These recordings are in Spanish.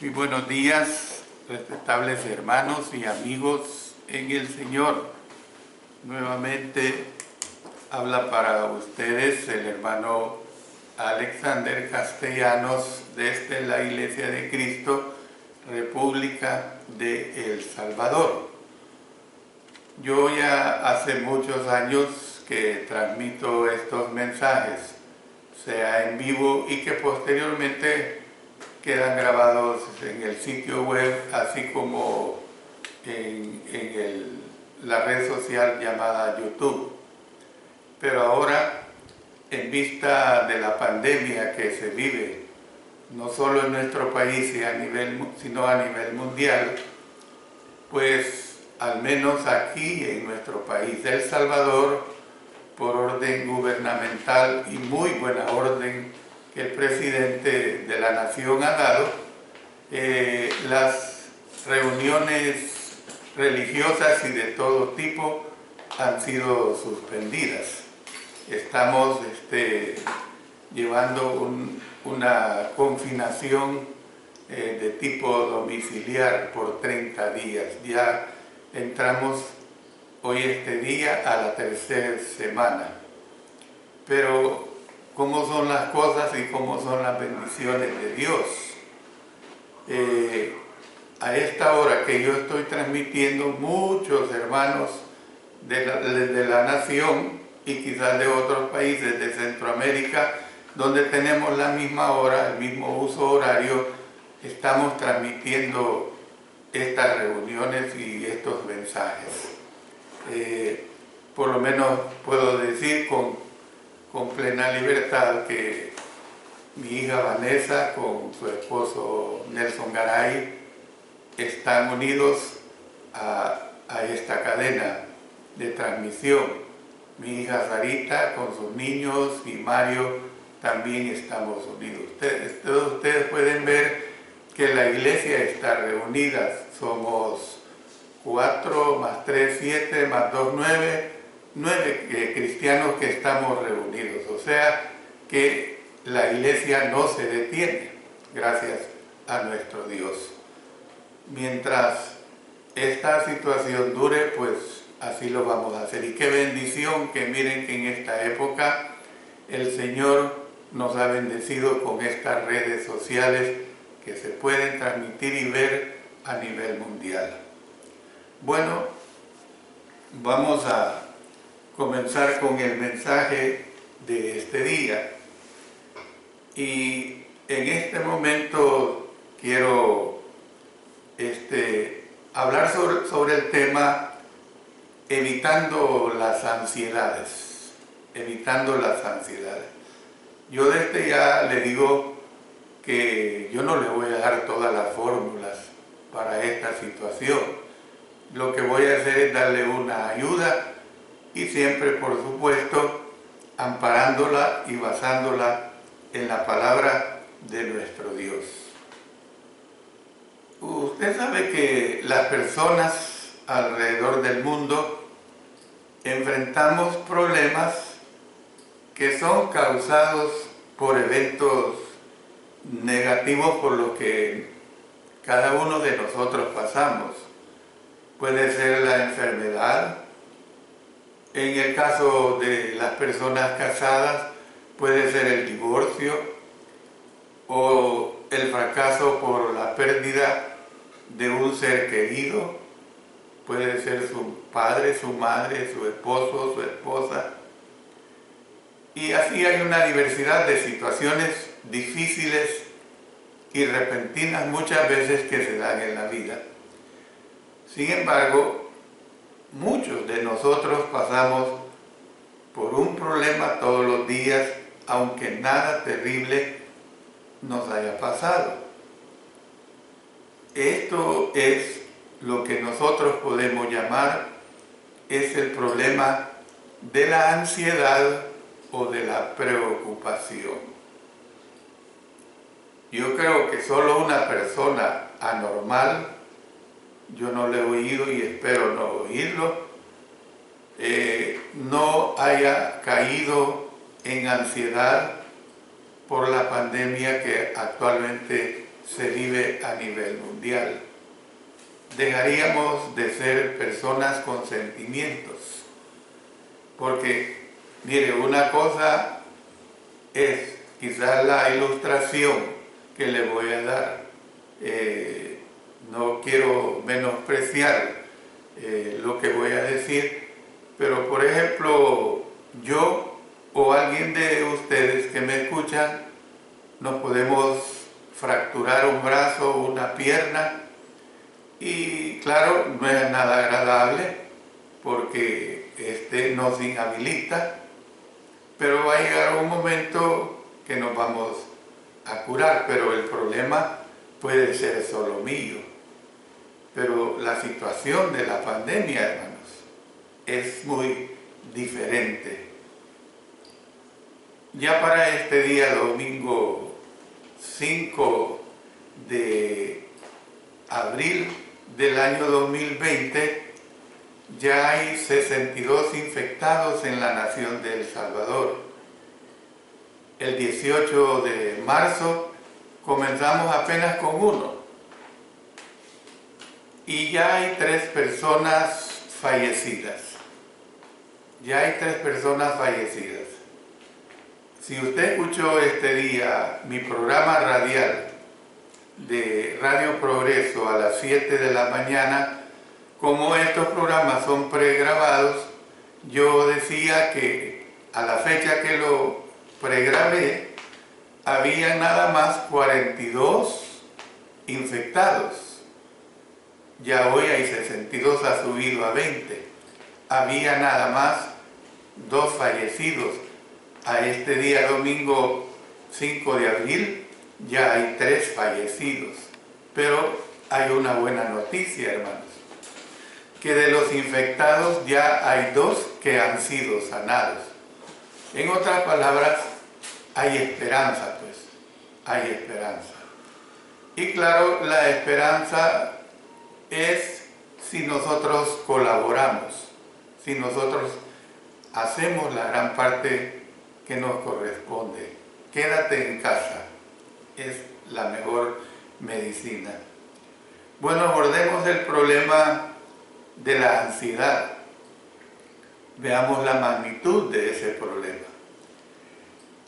Muy buenos días, respetables hermanos y amigos en el Señor. Nuevamente habla para ustedes el hermano Alexander Castellanos desde la Iglesia de Cristo, República de El Salvador. Yo ya hace muchos años que transmito estos mensajes, sea en vivo y que posteriormente quedan grabados en el sitio web, así como en la red social llamada YouTube. Pero ahora, en vista de la pandemia que se vive, no solo en nuestro país sino a nivel mundial, pues al menos aquí en nuestro país, El Salvador, por orden gubernamental y muy buena orden que el presidente de la nación ha dado, las reuniones religiosas y de todo tipo han sido suspendidas. Estamos llevando una confinación de tipo domiciliar por 30 días. Ya entramos hoy día a la tercera semana. Pero cómo son las cosas y cómo son las bendiciones de Dios. A esta hora que yo estoy transmitiendo, muchos hermanos de la nación y quizás de otros países de Centroamérica, donde tenemos la misma hora, el mismo uso horario, estamos transmitiendo estas reuniones y estos mensajes. Por lo menos puedo decir con plena libertad que mi hija Vanessa con su esposo Nelson Garay están unidos a esta cadena de transmisión. Mi hija Sarita con sus niños y Mario también estamos unidos. Todos ustedes pueden ver que la iglesia está reunida. Somos 4 más 3, 7 más 2, 9 cristianos que estamos reunidos, o sea que la iglesia no se detiene, gracias a nuestro Dios. Mientras esta situación dure, pues así lo vamos a hacer. Y qué bendición que miren que en esta época el Señor nos ha bendecido con estas redes sociales que se pueden transmitir y ver a nivel mundial. Bueno, vamos a comenzar con el mensaje de este día. Y en este momento quiero hablar sobre el tema evitando las ansiedades. Evitando las ansiedades. Yo desde ya le digo que yo no le voy a dar todas las fórmulas para esta situación. Lo que voy a hacer es darle una ayuda y siempre, por supuesto, amparándola y basándola en la palabra de nuestro Dios. Usted sabe que las personas alrededor del mundo enfrentamos problemas que son causados por eventos negativos por los que cada uno de nosotros pasamos. Puede ser la enfermedad. En el caso de las personas casadas, puede ser el divorcio o el fracaso por la pérdida de un ser querido. Puede ser su padre, su madre, su esposo, su esposa. Y así hay una diversidad de situaciones difíciles y repentinas muchas veces que se dan en la vida. Sin embargo, muchos de nosotros pasamos por un problema todos los días, aunque nada terrible nos haya pasado. Esto es lo que nosotros podemos llamar es el problema de la ansiedad o de la preocupación. Yo creo que solo una persona anormal, yo no lo he oído y espero no oírlo, no haya caído en ansiedad por la pandemia que actualmente se vive a nivel mundial. Dejaríamos de ser personas con sentimientos, porque, mire, una cosa es quizás la ilustración que le voy a dar. No quiero menospreciar lo que voy a decir, pero por ejemplo, yo o alguien de ustedes que me escuchan, nos podemos fracturar un brazo o una pierna, y claro, no es nada agradable porque nos inhabilita, pero va a llegar un momento que nos vamos a curar, pero el problema puede ser solo mío. Pero la situación de la pandemia, hermanos, es muy diferente. Ya para este día, domingo 5 de abril del año 2020, ya hay 62 infectados en la nación de El Salvador. El 18 de marzo comenzamos apenas con uno. Y ya hay 3 personas fallecidas. Ya hay 3 personas fallecidas. Si usted escuchó este día mi programa radial de Radio Progreso a las 7 de la mañana, como estos programas son pregrabados, yo decía que a la fecha que lo pregrabé, había nada más 42 infectados. Ya hoy hay 62, ha subido a 20. Había nada más 2 fallecidos. A este día domingo 5 de abril ya hay 3 fallecidos. Pero hay una buena noticia, hermanos, que de los infectados ya hay 2 que han sido sanados. En otras palabras, hay esperanza, pues, hay esperanza. Y claro, la esperanza es si nosotros colaboramos, si nosotros hacemos la gran parte que nos corresponde. Quédate en casa, es la mejor medicina. Bueno, abordemos el problema de la ansiedad. Veamos la magnitud de ese problema.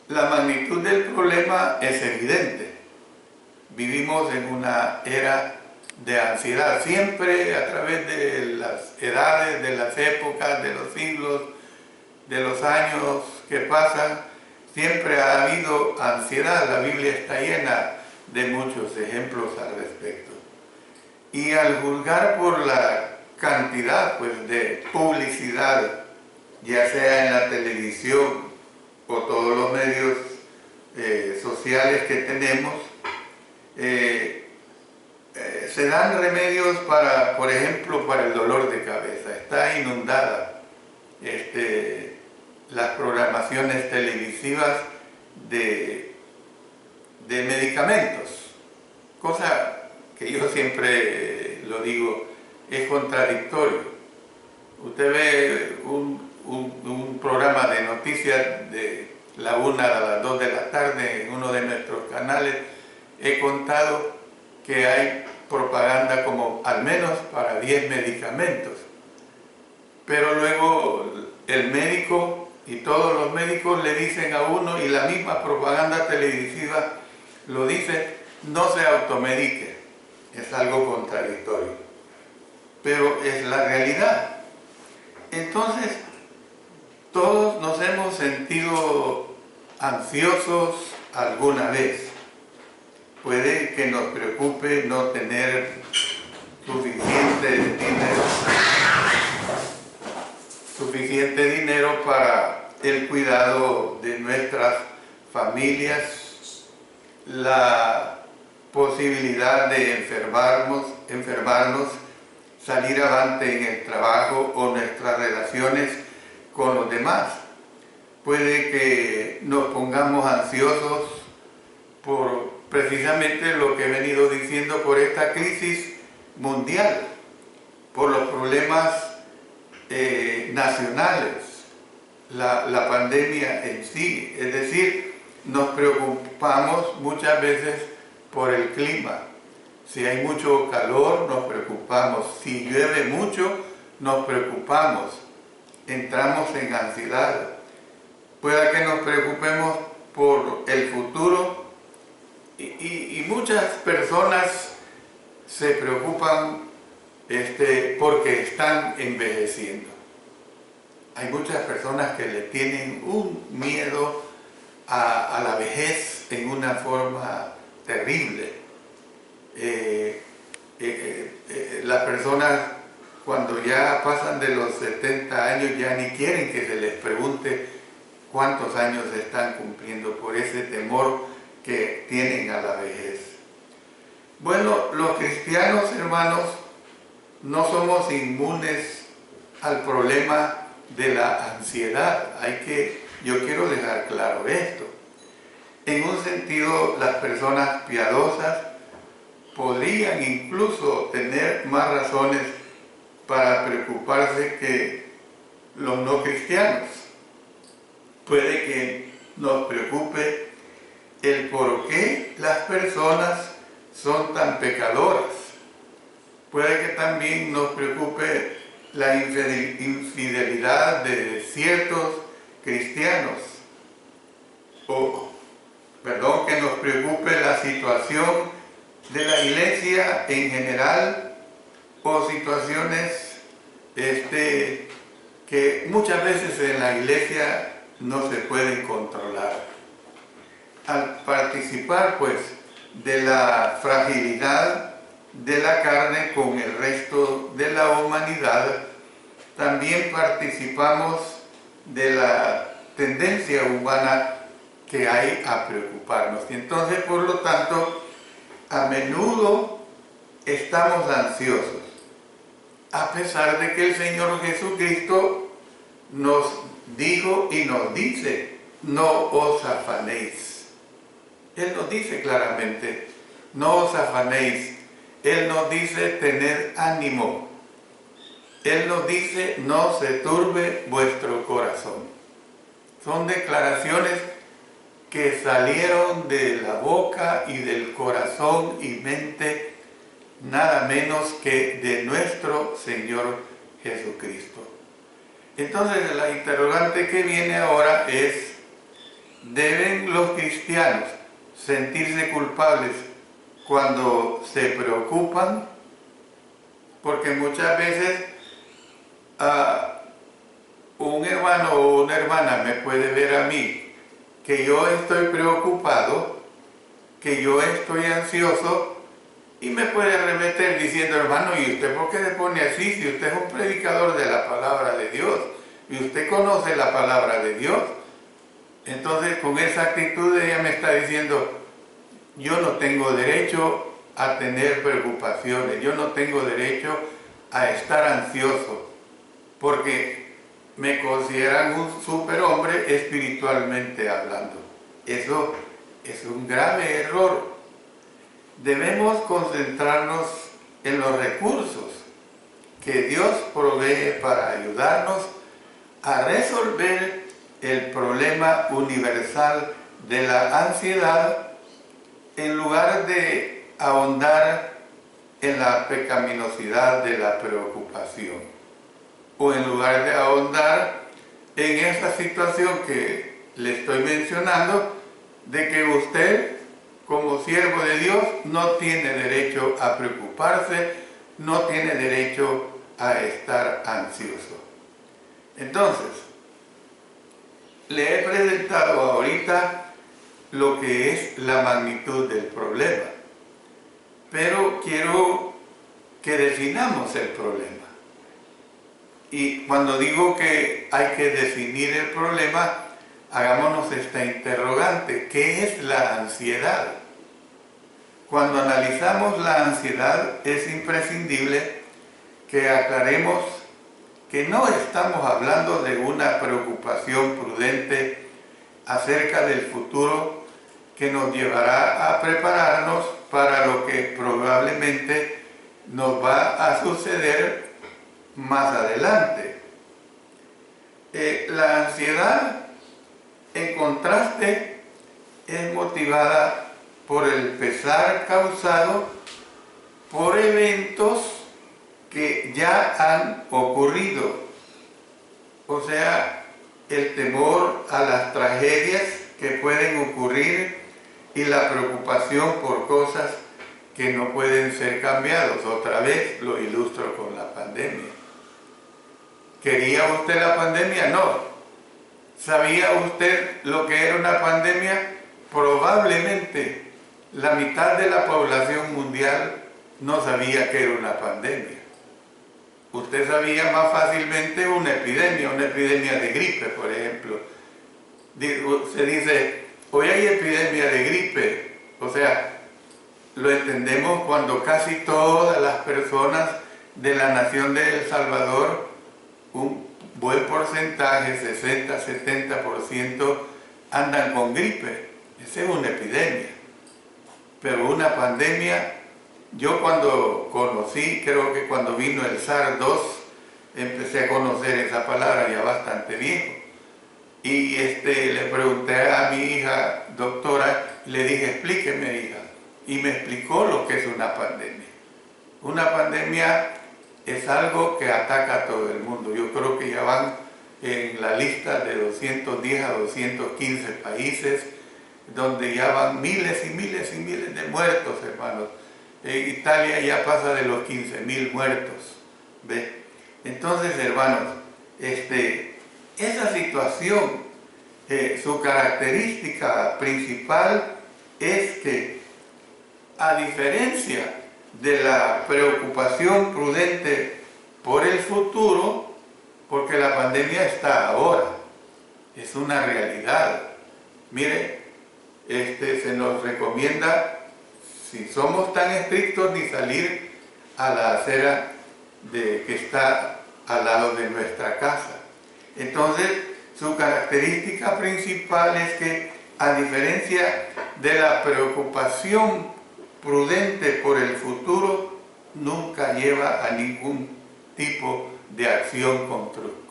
La magnitud del problema es evidente. Vivimos en una era de ansiedad. Siempre a través de las edades, de las épocas, de los siglos, de los años que pasan, siempre ha habido ansiedad. La Biblia está llena de muchos ejemplos al respecto. Y al juzgar por la cantidad, pues, de publicidad, ya sea en la televisión o todos los medios sociales que tenemos, se dan remedios para, por ejemplo, para el dolor de cabeza. Está inundada las programaciones televisivas de medicamentos, cosa que yo siempre lo digo, es contradictorio. Usted ve un programa de noticias de la 1 a las 2 de la tarde en uno de nuestros canales. He contado que hay propaganda como al menos para 10 medicamentos. Pero luego el médico y todos los médicos le dicen a uno, y la misma propaganda televisiva lo dice, no se automedique. Es algo contradictorio, pero es la realidad. Entonces, todos nos hemos sentido ansiosos alguna vez. Puede que nos preocupe no tener suficiente dinero para el cuidado de nuestras familias, la posibilidad de enfermarnos, salir avante en el trabajo o nuestras relaciones con los demás. Puede que nos pongamos ansiosos por precisamente lo que he venido diciendo, por esta crisis mundial, por los problemas nacionales, la pandemia en sí. Es decir, nos preocupamos muchas veces por el clima. Si hay mucho calor, nos preocupamos. Si llueve mucho, nos preocupamos. Entramos en ansiedad. Pueda que nos preocupemos por el futuro y muchas personas se preocupan porque están envejeciendo. Hay muchas personas que le tienen un miedo a la vejez en una forma terrible. Las personas cuando ya pasan de los 70 años ya ni quieren que se les pregunte cuántos años están cumpliendo por ese temor que tienen a la vejez. Bueno, los cristianos, hermanos, no somos inmunes al problema de la ansiedad. Yo quiero dejar claro esto. En un sentido, las personas piadosas podrían incluso tener más razones para preocuparse que los no cristianos. Puede que nos preocupe el por qué las personas son tan pecadoras. Puede que también nos preocupe la infidelidad de ciertos cristianos. Que nos preocupe la situación de la iglesia en general, o situaciones que muchas veces en la iglesia no se pueden controlar. Al participar pues de la fragilidad de la carne con el resto de la humanidad, también participamos de la tendencia humana que hay a preocuparnos. Y entonces, por lo tanto, a menudo estamos ansiosos, a pesar de que el Señor Jesucristo nos dijo y nos dice: no os afanéis. Él nos dice claramente: no os afanéis. Él nos dice: tened ánimo. Él nos dice: no se turbe vuestro corazón. Son declaraciones que salieron de la boca y del corazón y mente nada menos que de nuestro Señor Jesucristo. Entonces la interrogante que viene ahora es: ¿deben los cristianos sentirse culpables cuando se preocupan? Porque muchas veces un hermano o una hermana me puede ver a mí que yo estoy preocupado, que yo estoy ansioso, y me puede remeter diciendo: hermano, ¿y usted por qué se pone así si usted es un predicador de la palabra de Dios y usted conoce la palabra de Dios? Entonces, con esa actitud ella me está diciendo: yo no tengo derecho a tener preocupaciones, yo no tengo derecho a estar ansioso, porque me consideran un superhombre espiritualmente hablando. Eso es un grave error. Debemos concentrarnos en los recursos que Dios provee para ayudarnos a resolver el problema universal de la ansiedad, en lugar de ahondar en la pecaminosidad de la preocupación, o en lugar de ahondar en esa situación que le estoy mencionando, de que usted, como siervo de Dios, no tiene derecho a preocuparse, no tiene derecho a estar ansioso. Entonces, le he presentado ahorita lo que es la magnitud del problema, pero quiero que definamos el problema. Y cuando digo que hay que definir el problema, hagámonos esta interrogante: ¿qué es la ansiedad? Cuando analizamos la ansiedad, es imprescindible que aclaremos que no estamos hablando de una preocupación prudente acerca del futuro que nos llevará a prepararnos para lo que probablemente nos va a suceder más adelante. La ansiedad, en contraste, es motivada por el pesar causado por eventos que ya han ocurrido. O sea, el temor a las tragedias que pueden ocurrir y la preocupación por cosas que no pueden ser cambiados. Otra vez lo ilustro con la pandemia. ¿Quería usted la pandemia? No. ¿Sabía usted lo que era una pandemia? Probablemente la mitad de la población mundial no sabía que era una pandemia. Usted sabía más fácilmente una epidemia de gripe, por ejemplo. Se dice, hoy hay epidemia de gripe. O sea, lo entendemos cuando casi todas las personas de la nación de El Salvador, un buen porcentaje, 60-70%, andan con gripe. Esa es una epidemia. Pero una pandemia, yo cuando conocí, creo que cuando vino el SARS-2, empecé a conocer esa palabra ya bastante viejo. Y le pregunté a mi hija, doctora, le dije, explíqueme, hija. Y me explicó lo que es una pandemia. Una pandemia es algo que ataca a todo el mundo. Yo creo que ya van en la lista de 210 a 215 países, donde ya van miles y miles y miles de muertos, hermanos. Italia ya pasa de los 15.000 muertos. ¿Ve? Entonces, hermanos, esa situación, su característica principal es que, a diferencia de la preocupación prudente por el futuro, porque la pandemia está ahora, es una realidad. Mire, se nos recomienda, si somos tan estrictos, ni salir a la acera que está al lado de nuestra casa. Entonces, su característica principal es que, a diferencia de la preocupación prudente por el futuro, nunca lleva a ningún tipo de acción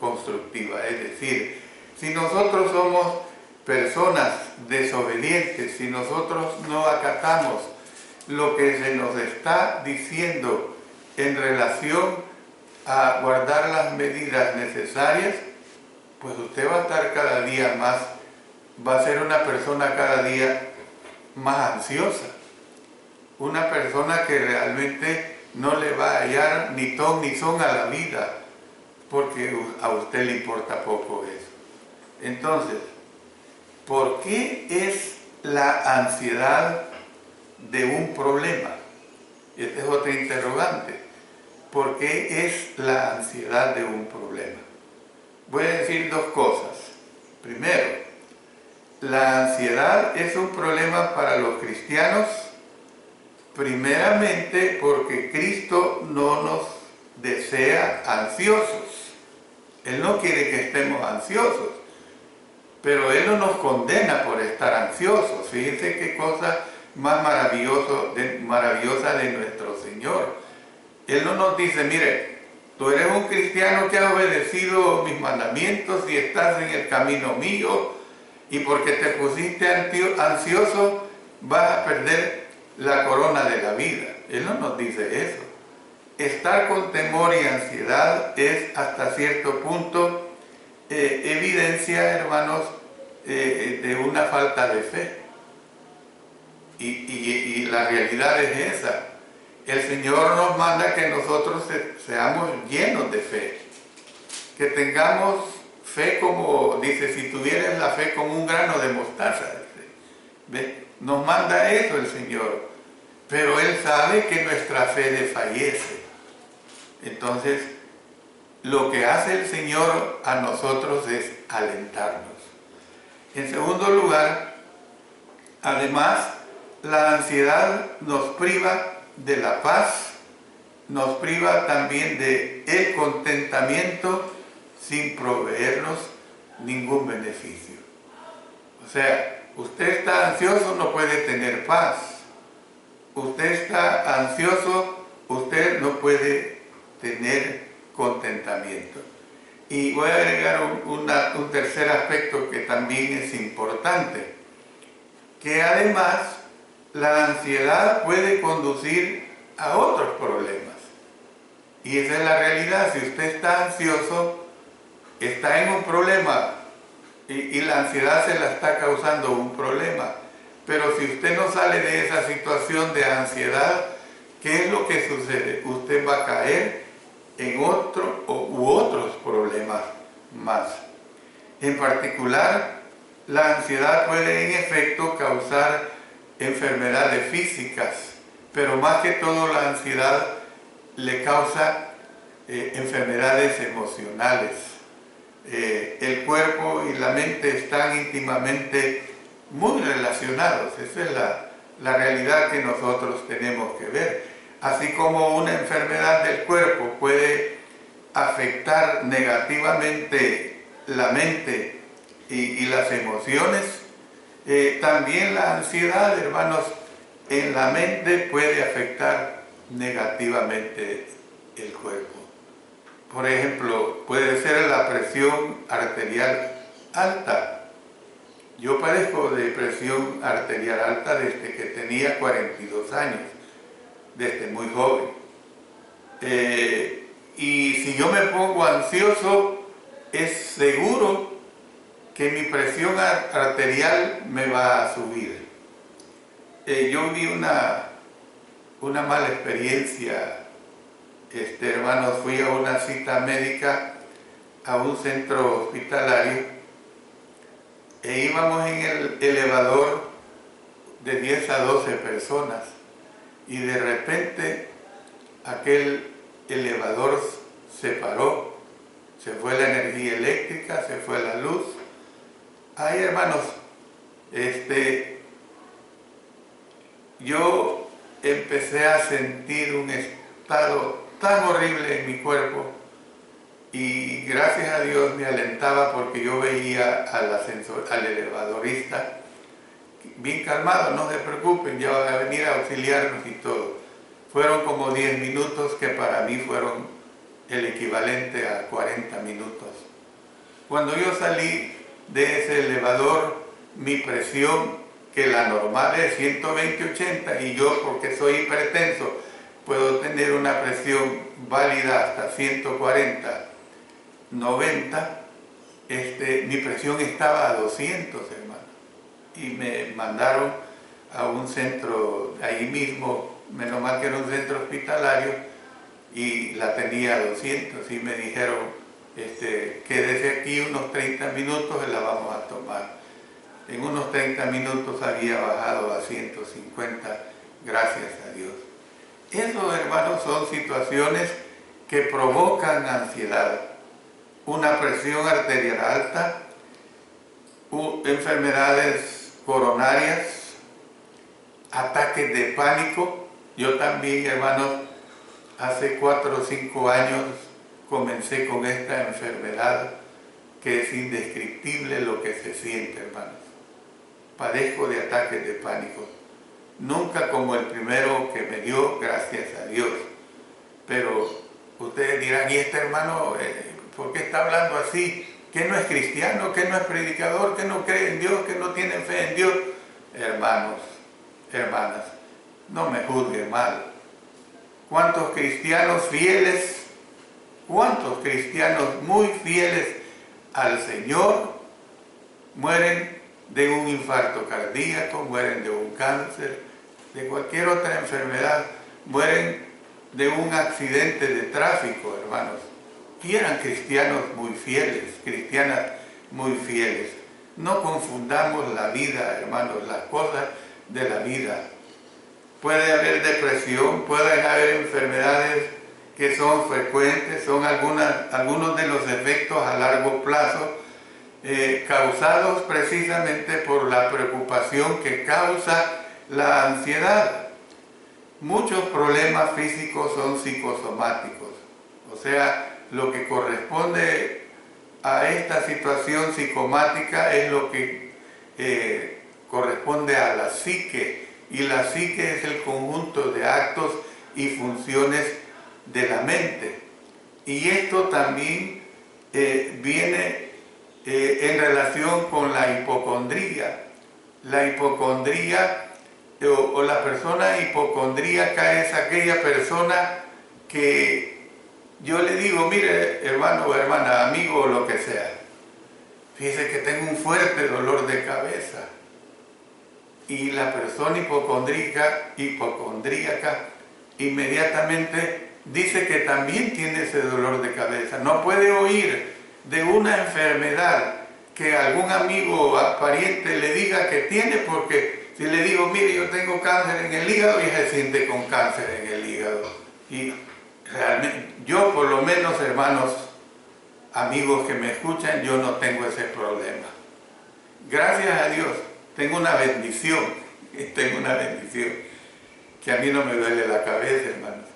constructiva. Es decir, si nosotros somos personas desobedientes, si nosotros no acatamos lo que se nos está diciendo en relación a guardar las medidas necesarias, pues usted va a estar cada día más, va a ser una persona cada día más ansiosa, una persona que realmente no le va a hallar ni ton ni son a la vida, porque a usted le importa poco eso. Entonces, ¿por qué es la ansiedad de un problema? Esta es otra interrogante. ¿Por qué es la ansiedad de un problema? Voy a decir dos cosas. Primero, la ansiedad es un problema para los cristianos, primeramente porque Cristo no nos desea ansiosos. Él no quiere que estemos ansiosos, pero Él no nos condena por estar ansiosos. Fíjense qué cosa más maravillosa de nuestro Señor. Él no nos dice, mire, tú eres un cristiano que ha obedecido mis mandamientos y estás en el camino mío, y porque te pusiste ansioso vas a perder la corona de la vida. Él no nos dice eso. Estar con temor y ansiedad es hasta cierto punto evidencia, hermanos, de una falta de fe. Y la realidad es esa. El Señor nos manda que nosotros seamos llenos de fe, que tengamos fe como, dice, si tuvieras la fe como un grano de mostaza. ¿Ve? Nos manda eso el Señor, pero Él sabe que nuestra fe desfallece. Entonces, lo que hace el Señor a nosotros es alentarnos. En segundo lugar, además, la ansiedad nos priva de la paz, nos priva también de el contentamiento sin proveernos ningún beneficio. O sea, usted está ansioso, no puede tener paz. Usted está ansioso, usted no puede tener contentamiento. Y voy a agregar un tercer aspecto que también es importante, que además la ansiedad puede conducir a otros problemas. Y esa es la realidad. Si usted está ansioso, está en un problema y la ansiedad se la está causando un problema. Pero si usted no sale de esa situación de ansiedad, ¿qué es lo que sucede? Usted va a caer en otro u otros problemas más. En particular, la ansiedad puede en efecto causar enfermedades físicas, pero más que todo la ansiedad le causa enfermedades emocionales. El cuerpo y la mente están íntimamente muy relacionados. Esa es la realidad que nosotros tenemos que ver. Así como una enfermedad del cuerpo puede afectar negativamente la mente y las emociones, también la ansiedad, hermanos, en la mente puede afectar negativamente el cuerpo. Por ejemplo, puede ser la presión arterial alta. Yo padezco de presión arterial alta desde que tenía 42 años, desde muy joven. Y si yo me pongo ansioso, es seguro que mi presión arterial me va a subir. Yo vi una mala experiencia, hermanos. Fui a una cita médica a un centro hospitalario e íbamos en el elevador de 10 a 12 personas y de repente aquel elevador se paró, se fue la energía eléctrica, se fue la luz. Ay, hermanos, yo empecé a sentir un estado tan horrible en mi cuerpo y gracias a Dios me alentaba porque yo veía al elevadorista bien calmado: no se preocupen, ya van a venir a auxiliarnos y todo. Fueron como 10 minutos que para mí fueron el equivalente a 40 minutos. Cuando yo salí de ese elevador, mi presión, que la normal es 120/80, y yo, porque soy hipertenso, puedo tener una presión válida hasta 140/90, mi presión estaba a 200, hermano. Y me mandaron a un centro ahí mismo, menos mal que era un centro hospitalario, y la tenía a 200, y me dijeron, quédese aquí unos 30 minutos y la vamos a tomar. En unos 30 minutos había bajado a 150, gracias a Dios. Eso, hermanos, son situaciones que provocan ansiedad. Una presión arterial alta, enfermedades coronarias, ataques de pánico. Yo también, hermanos, hace 4 o 5 años comencé con esta enfermedad que es indescriptible lo que se siente, hermanos. Padezco de ataques de pánico. Nunca como el primero que me dio, gracias a Dios. Pero ustedes dirán, ¿y este hermano por qué está hablando así? ¿Que no es cristiano? ¿Que no es predicador? ¿Que no cree en Dios? ¿Que no tiene fe en Dios? Hermanos, hermanas, no me juzguen mal. ¿Cuántos cristianos fieles, cuántos cristianos muy fieles al Señor mueren de un infarto cardíaco, mueren de un cáncer, de cualquier otra enfermedad, mueren de un accidente de tráfico, hermanos? Y eran cristianos muy fieles, cristianas muy fieles. No confundamos la vida, hermanos, las cosas de la vida. Puede haber depresión, pueden haber enfermedades que son frecuentes, son algunos de los efectos a largo plazo, causados precisamente por la preocupación que causa la ansiedad. Muchos problemas físicos son psicosomáticos, o sea, lo que corresponde a esta situación psicomática es lo que corresponde a la psique, y la psique es el conjunto de actos y funciones de la mente. Y esto también viene en relación con la hipocondría. La hipocondría o la persona hipocondríaca es aquella persona que yo le digo, mire, hermano o hermana, amigo o lo que sea, fíjese que tengo un fuerte dolor de cabeza. Y la persona hipocondríaca inmediatamente dice que también tiene ese dolor de cabeza. No puede oír de una enfermedad que algún amigo o pariente le diga que tiene, porque si le digo, mire, yo tengo cáncer en el hígado, y se siente con cáncer en el hígado. Y realmente, yo por lo menos, hermanos, amigos que me escuchan, yo no tengo ese problema. Gracias a Dios, tengo una bendición, que a mí no me duele la cabeza, hermanos.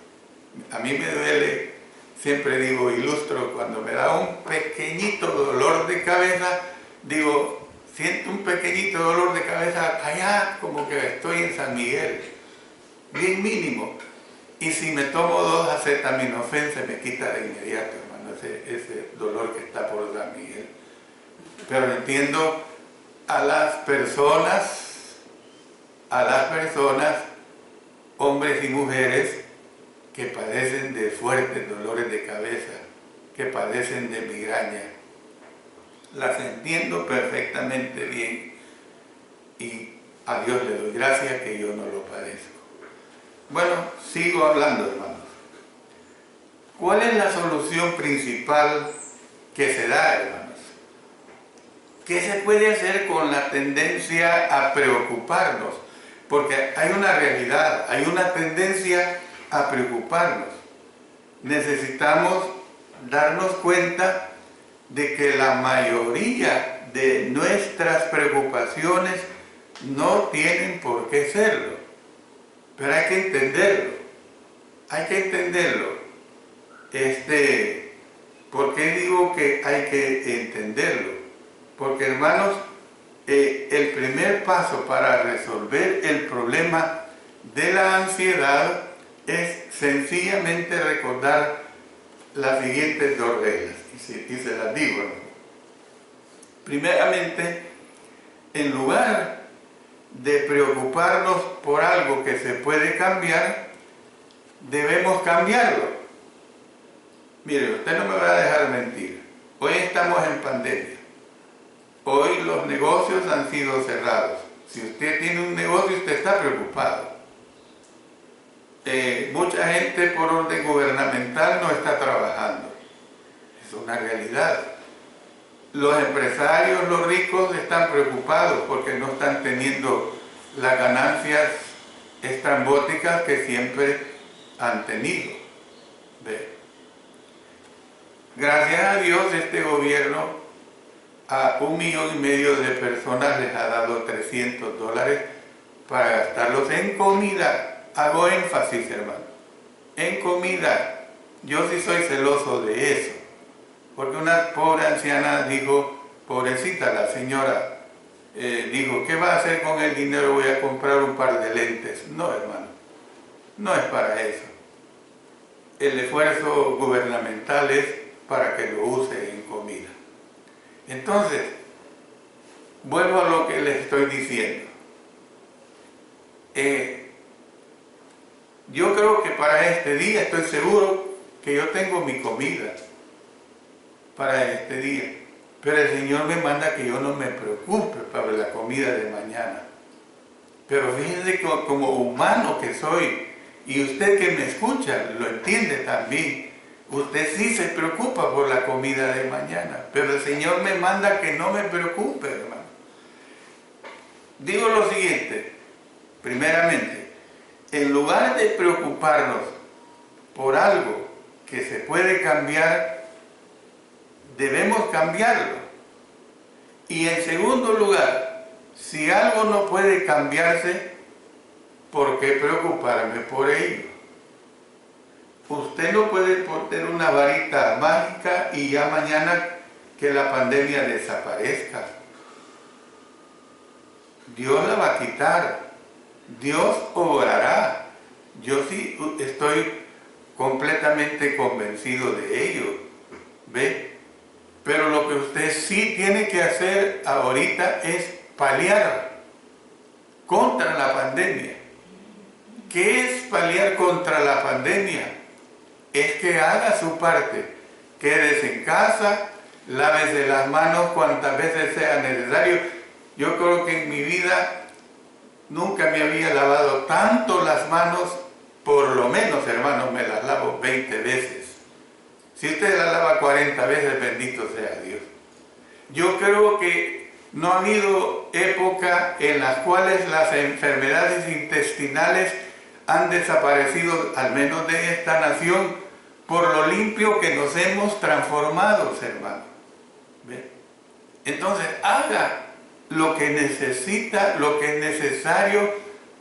A mí me duele, siempre digo, ilustro, cuando me da un pequeñito dolor de cabeza, digo, siento un pequeñito dolor de cabeza allá, como que estoy en San Miguel, bien mínimo. Y si me tomo 2 acetaminofén, se me quita de inmediato, hermano, ese dolor que está por San Miguel. Pero entiendo a las personas, hombres y mujeres, que padecen de fuertes dolores de cabeza, que padecen de migraña. Las entiendo perfectamente bien y a Dios le doy gracias que yo no lo padezco. Bueno, sigo hablando, hermanos. ¿Cuál es la solución principal que se da, hermanos? ¿Qué se puede hacer con la tendencia a preocuparnos? Porque hay una realidad, hay una tendencia a preocuparnos. Necesitamos darnos cuenta de que la mayoría de nuestras preocupaciones no tienen por qué serlo. Pero hay que entenderlo. ¿Por qué digo que hay que entenderlo? Porque, hermanos, el primer paso para resolver el problema de la ansiedad es sencillamente recordar las siguientes 2 reglas, y se las digo, ¿no? Primeramente, en lugar de preocuparnos por algo que se puede cambiar, debemos cambiarlo. Mire, usted no me va a dejar mentir. Hoy estamos en pandemia. Hoy los negocios han sido cerrados. Si usted tiene un negocio, usted está preocupado. Mucha gente por orden gubernamental no está trabajando. Es una realidad. Los empresarios, los ricos, están preocupados porque no están teniendo las ganancias estrambóticas que siempre han tenido. ¿Ve? Gracias a Dios, este gobierno a 1,5 millones de personas les ha dado $300 para gastarlos en comida. Hago énfasis, hermano, en comida. Yo sí soy celoso de eso, porque una pobre anciana dijo, pobrecita la señora, dijo, ¿qué va a hacer con el dinero? Voy a comprar un par de lentes. No, hermano, no es para eso. El esfuerzo gubernamental es para que lo use en comida. Entonces, vuelvo a lo que les estoy diciendo. Yo creo que para este día, estoy seguro que yo tengo mi comida para este día. Pero el Señor me manda que yo no me preocupe para la comida de mañana. Pero fíjense que como humano que soy, y usted que me escucha lo entiende también, usted sí se preocupa por la comida de mañana, pero el Señor me manda que no me preocupe, hermano. Digo lo siguiente, primeramente, en lugar de preocuparnos por algo que se puede cambiar, debemos cambiarlo. Y en segundo lugar, si algo no puede cambiarse, ¿por qué preocuparme por ello? Usted no puede poner una varita mágica y ya mañana que la pandemia desaparezca. Dios la va a quitar. Dios obrará. Yo sí estoy completamente convencido de ello. ¿Ve? Pero lo que usted sí tiene que hacer ahorita es paliar contra la pandemia. ¿Qué es paliar contra la pandemia? Es que haga su parte. Quédese en casa, lávese las manos cuantas veces sea necesario. Yo creo que en mi vida nunca me había lavado tanto las manos, por lo menos, hermanos, me las lavo 20 veces. Si usted las lava 40 veces, bendito sea Dios. Yo creo que no ha habido época en las cuales las enfermedades intestinales han desaparecido, al menos de esta nación, por lo limpio que nos hemos transformado, hermanos. ¿Ve? Entonces, haga lo que necesita, lo que es necesario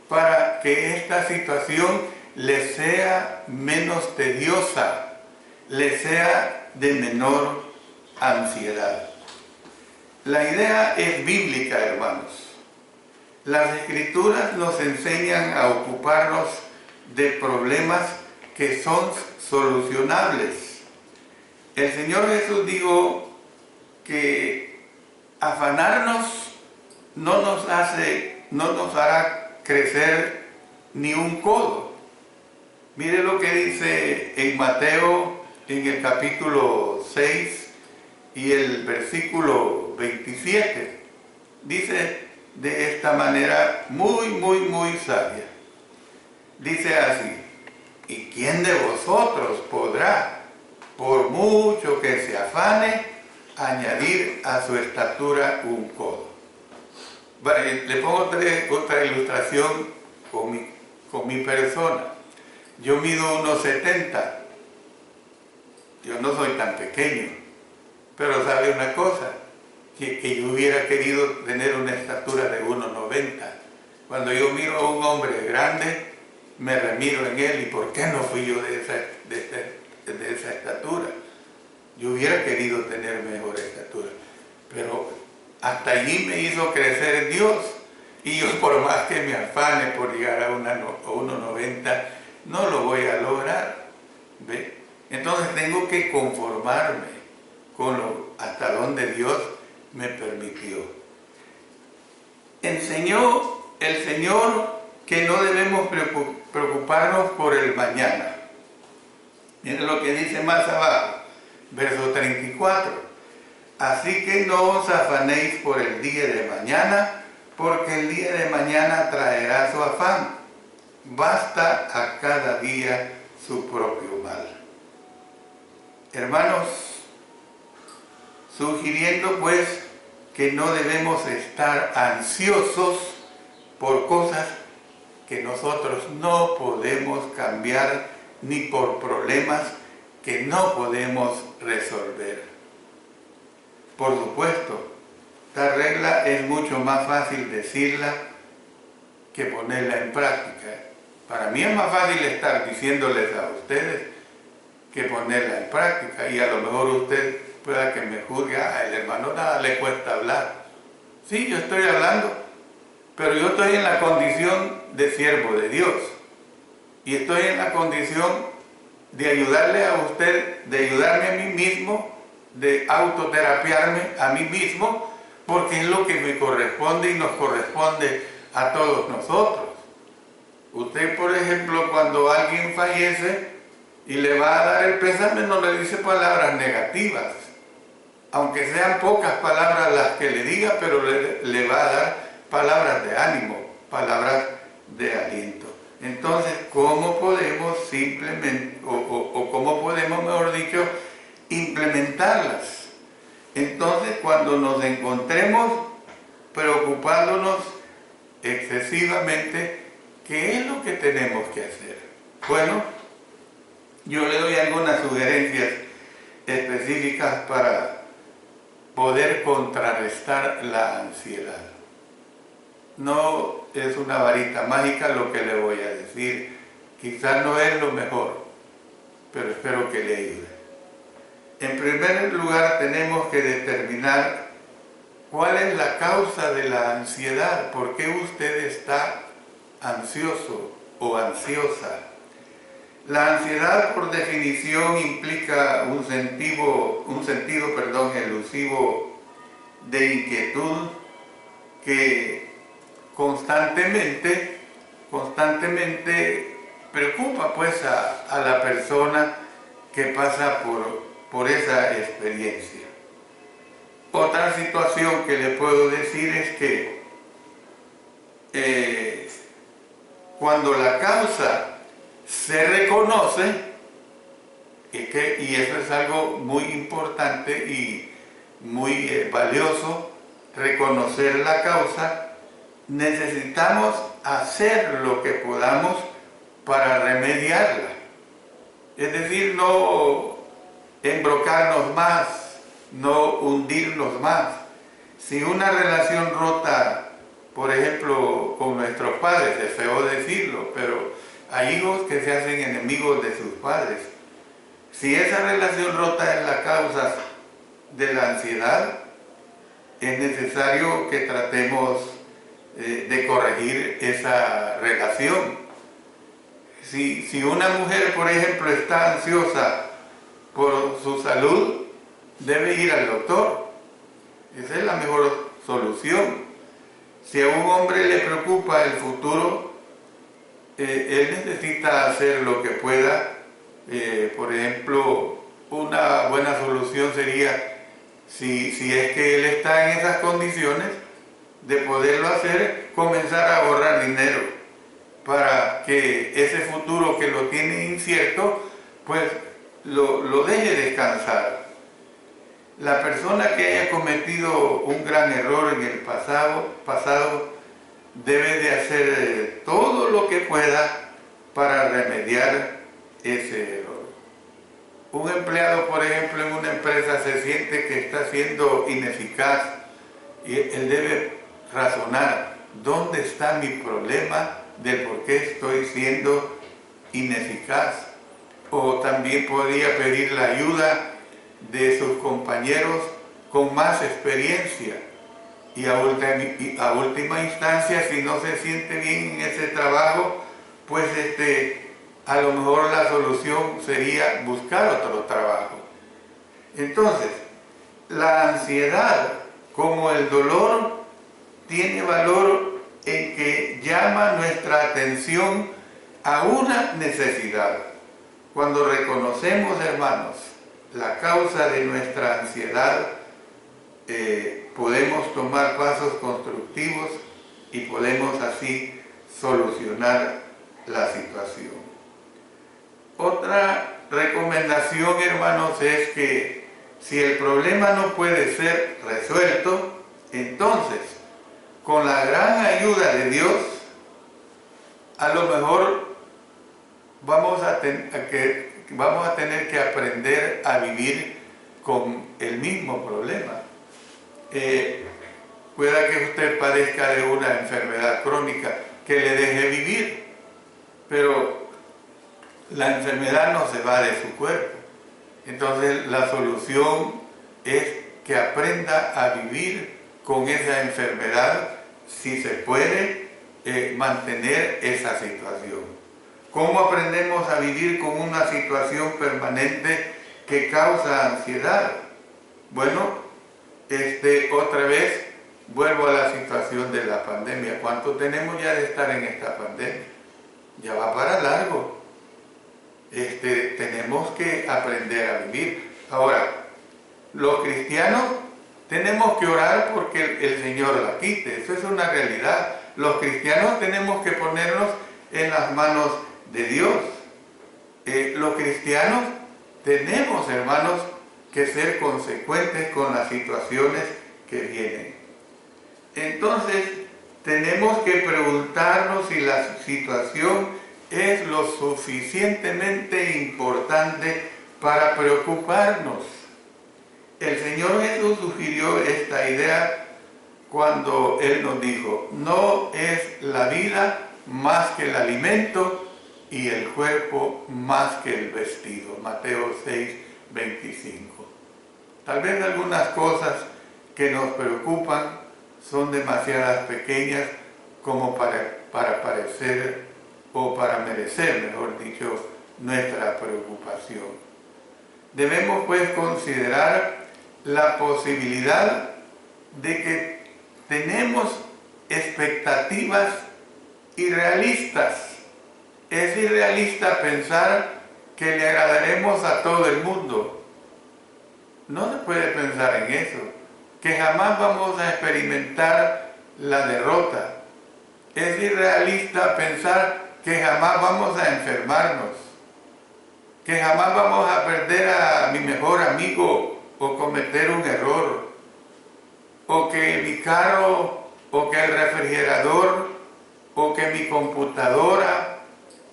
para que esta situación le sea menos tediosa, le sea de menor ansiedad. La idea es bíblica, hermanos. Las Escrituras nos enseñan a ocuparnos de problemas que son solucionables. El Señor Jesús dijo que afanarnos no nos hará crecer ni un codo. Mire lo que dice en Mateo, en el capítulo 6 y el versículo 27. Dice de esta manera muy sabia. Dice así: ¿y quién de vosotros podrá, por mucho que se afane, añadir a su estatura un codo? Le pongo otra ilustración con mi persona. Yo mido 1,70. Yo no soy tan pequeño, pero sabe una cosa, que yo hubiera querido tener una estatura de 1,90. Cuando yo miro a un hombre grande, me remiro en él, ¿y por qué no fui yo de esa estatura? Yo hubiera querido tener mejor estatura, pero hasta allí me hizo crecer Dios, y yo, por más que me afane por llegar a 1,90, no lo voy a lograr. ¿Ve? Entonces tengo que conformarme con hasta donde Dios me permitió. Enseñó el Señor que no debemos preocuparnos por el mañana. Miren lo que dice más abajo, verso 34. Así que no os afanéis por el día de mañana, porque el día de mañana traerá su afán. Basta a cada día su propio mal. Hermanos, sugiriendo pues que no debemos estar ansiosos por cosas que nosotros no podemos cambiar, ni por problemas que no podemos resolver. Por supuesto, esta regla es mucho más fácil decirla que ponerla en práctica. Para mí es más fácil estar diciéndoles a ustedes que ponerla en práctica, y a lo mejor usted pueda que me juzgue: el hermano nada le cuesta hablar. Sí, yo estoy hablando, pero yo estoy en la condición de siervo de Dios, y estoy en la condición de ayudarle a usted, de ayudarme a mí mismo, de autoterapiarme a mí mismo, porque es lo que me corresponde y nos corresponde a todos nosotros. Usted, por ejemplo, cuando alguien fallece y le va a dar el pésame, no le dice palabras negativas, aunque sean pocas palabras las que le diga, pero le va a dar palabras de ánimo, palabras de aliento. Entonces, ¿cómo podemos simplemente, o cómo podemos, mejor dicho, implementarlas? Entonces, cuando nos encontremos preocupándonos excesivamente, ¿qué es lo que tenemos que hacer? Bueno, yo le doy algunas sugerencias específicas para poder contrarrestar la ansiedad. No es una varita mágica lo que le voy a decir, quizás no es lo mejor, pero espero que le ayude. En primer lugar, tenemos que determinar cuál es la causa de la ansiedad, por qué usted está ansioso o ansiosa. La ansiedad, por definición, implica un sentido elusivo de inquietud que constantemente constantemente preocupa pues a la persona que pasa por esa experiencia. Otra situación que le puedo decir es que cuando la causa se reconoce, y eso es algo muy importante y muy valioso, reconocer la causa, necesitamos hacer lo que podamos para remediarla. Es decir, no embrocarnos más, no hundirnos más. Si una relación rota, por ejemplo, con nuestros padres, es feo decirlo, pero hay hijos que se hacen enemigos de sus padres. Si esa relación rota es la causa de la ansiedad, es necesario que tratemos de corregir esa relación. Si una mujer, por ejemplo, está ansiosa por su salud, debe ir al doctor. Esa es la mejor solución. Si a un hombre le preocupa el futuro, él necesita hacer lo que pueda. Por ejemplo, una buena solución sería, si es que él está en esas condiciones, de poderlo hacer, comenzar a ahorrar dinero para que ese futuro que lo tiene incierto, pues lo deje descansar. La persona que haya cometido un gran error en el pasado debe de hacer todo lo que pueda para remediar ese error. Un empleado, por ejemplo, en una empresa se siente que está siendo ineficaz y él debe razonar dónde está mi problema del por qué estoy siendo ineficaz. O también podría pedir la ayuda de sus compañeros con más experiencia y a última instancia, si no se siente bien en ese trabajo, pues a lo mejor la solución sería buscar otro trabajo. Entonces, la ansiedad, como el dolor, tiene valor en que llama nuestra atención a una necesidad. Cuando reconocemos, hermanos, la causa de nuestra ansiedad, podemos tomar pasos constructivos y podemos así solucionar la situación. Otra recomendación, hermanos, es que si el problema no puede ser resuelto, entonces, con la gran ayuda de Dios, a lo mejor vamos a tener que aprender a vivir con el mismo problema. Pueda que usted padezca de una enfermedad crónica que le deje vivir, pero la enfermedad no se va de su cuerpo. Entonces la solución es que aprenda a vivir con esa enfermedad, si se puede mantener esa situación. ¿Cómo aprendemos a vivir con una situación permanente que causa ansiedad? Bueno, otra vez vuelvo a la situación de la pandemia. ¿Cuánto tenemos ya de estar en esta pandemia? Ya va para largo. Tenemos que aprender a vivir. Ahora, los cristianos tenemos que orar porque el Señor la quite. Eso es una realidad. Los cristianos tenemos que ponernos en las manos de Dios. Los cristianos tenemos, hermanos, que ser consecuentes con las situaciones que vienen. Entonces, tenemos que preguntarnos si la situación es lo suficientemente importante para preocuparnos. El Señor Jesús sugirió esta idea cuando Él nos dijo: no es la vida más que el alimento y el cuerpo más que el vestido. Mateo 6:25. Tal vez algunas cosas que nos preocupan son demasiadas pequeñas como para parecer o para merecer, mejor dicho, nuestra preocupación. Debemos pues considerar la posibilidad de que tenemos expectativas irrealistas. Es irrealista pensar que le agradaremos a todo el mundo. No se puede pensar en eso, que jamás vamos a experimentar la derrota. Es irrealista pensar que jamás vamos a enfermarnos, que jamás vamos a perder a mi mejor amigo o cometer un error, o que mi carro, o que el refrigerador, o que mi computadora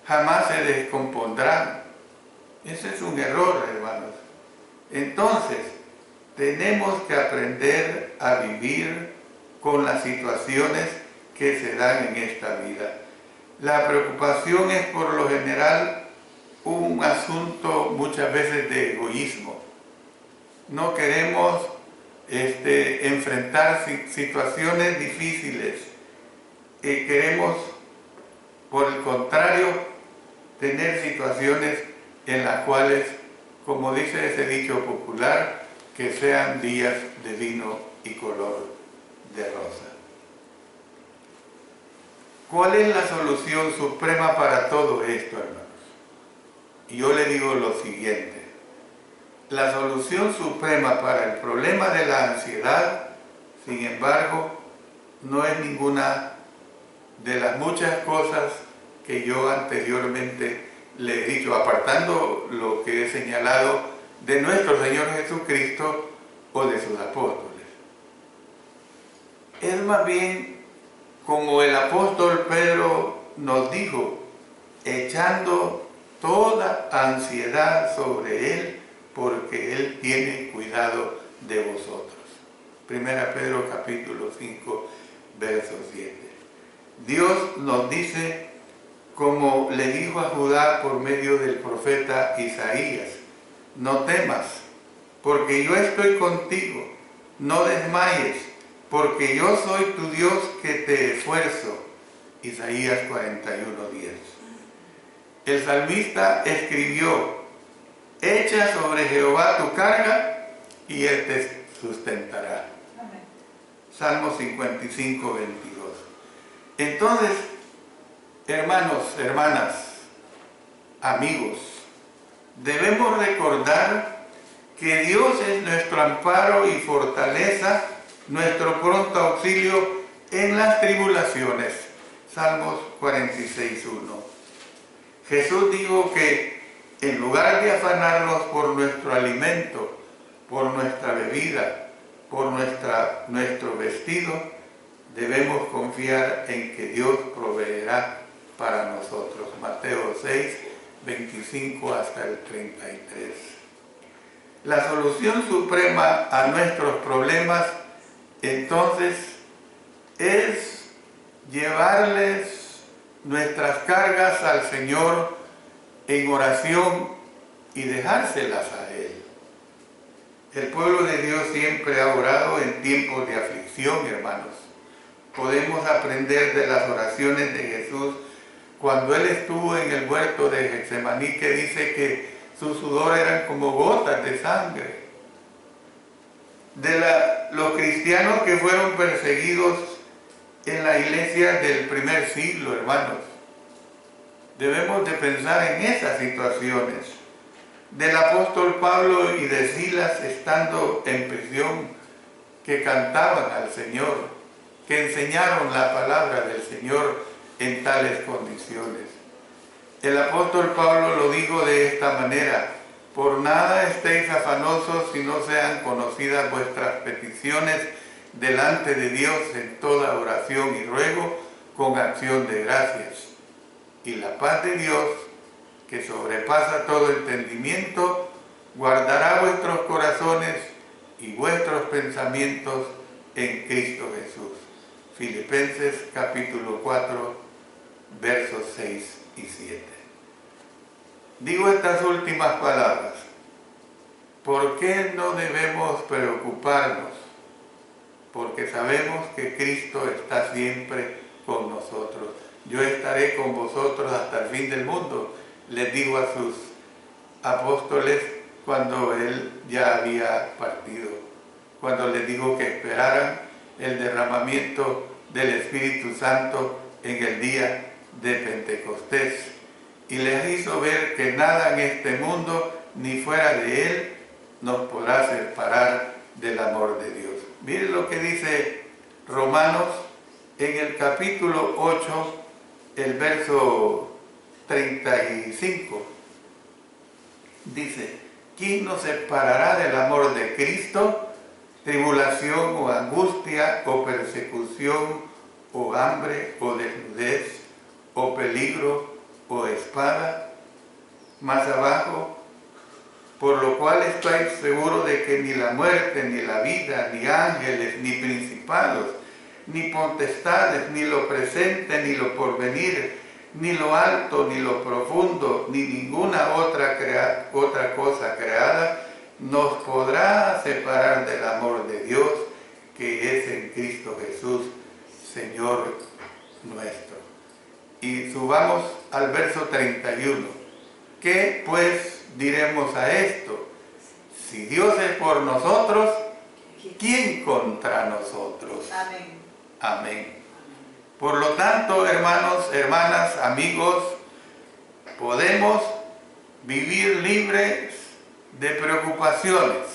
jamás se descompondrán. Ese es un error, hermanos. Entonces, tenemos que aprender a vivir con las situaciones que se dan en esta vida. La preocupación es por lo general un asunto muchas veces de egoísmo. No queremos enfrentar situaciones difíciles. Queremos, por el contrario, tener situaciones en las cuales, como dice ese dicho popular, que sean días de vino y color de rosa. ¿Cuál es la solución suprema para todo esto, hermanos? Y yo le digo lo siguiente. La solución suprema para el problema de la ansiedad, sin embargo, no es ninguna de las muchas cosas que yo anteriormente le he dicho, apartando lo que he señalado de nuestro Señor Jesucristo o de sus apóstoles. Es más bien como el apóstol Pedro nos dijo, echando toda ansiedad sobre Él, porque Él tiene cuidado de vosotros. Primera Pedro capítulo 5, verso 7. Dios nos dice, como le dijo a Judá por medio del profeta Isaías, no temas, porque yo estoy contigo, no desmayes, porque yo soy tu Dios que te esfuerzo. Isaías 41:10. El salmista escribió, echa sobre Jehová tu carga y Él te sustentará. Amén. Salmo 55:22. Entonces, hermanos, hermanas, amigos, debemos recordar que Dios es nuestro amparo y fortaleza, nuestro pronto auxilio en las tribulaciones. Salmos 46:1. Jesús dijo que en lugar de afanarnos por nuestro alimento, por nuestra bebida, por nuestro vestido, debemos confiar en que Dios proveerá para nosotros. Mateo 6, 25 hasta el 33. La solución suprema a nuestros problemas, entonces, es llevarles nuestras cargas al Señor en oración y dejárselas a Él. El pueblo de Dios siempre ha orado en tiempos de aflicción, hermanos. Podemos aprender de las oraciones de Jesús cuando Él estuvo en el huerto de Getsemaní, que dice que su sudor eran como gotas de sangre. De los cristianos que fueron perseguidos en la iglesia del primer siglo, hermanos. Debemos de pensar en esas situaciones. Del apóstol Pablo y de Silas estando en prisión, que cantaban al Señor, que enseñaron la palabra del Señor en tales condiciones. El apóstol Pablo lo dijo de esta manera, por nada estéis afanosos si no sean conocidas vuestras peticiones delante de Dios en toda oración y ruego con acción de gracias. Y la paz de Dios, que sobrepasa todo entendimiento, guardará vuestros corazones y vuestros pensamientos en Cristo Jesús. Filipenses capítulo 4, versos 6 y 7. Digo estas últimas palabras. ¿Por qué no debemos preocuparnos? Porque sabemos que Cristo está siempre con nosotros. Yo estaré con vosotros hasta el fin del mundo, les digo a sus apóstoles cuando Él ya había partido, cuando les dijo que esperaran el derramamiento del Espíritu Santo en el día de Pentecostés y les hizo ver que nada en este mundo ni fuera de Él nos podrá separar del amor de Dios. Miren lo que dice Romanos en el capítulo 8, el verso 35. Dice: ¿quién nos separará del amor de Cristo? Tribulación o angustia o persecución o hambre o desnudez o peligro o espada. Más abajo: por lo cual estoy seguro de que ni la muerte, ni la vida, ni ángeles, ni principados, ni potestades, ni lo presente, ni lo porvenir, ni lo alto, ni lo profundo, ni ninguna otra cosa creada nos podrá separar del amor de Dios que es en Cristo Jesús, Señor nuestro. Y subamos al verso 31. ¿Qué pues diremos a esto? Si Dios es por nosotros, ¿quién contra nosotros? Amén. Amén. Por lo tanto, hermanos, hermanas, amigos, podemos vivir libres de preocupaciones.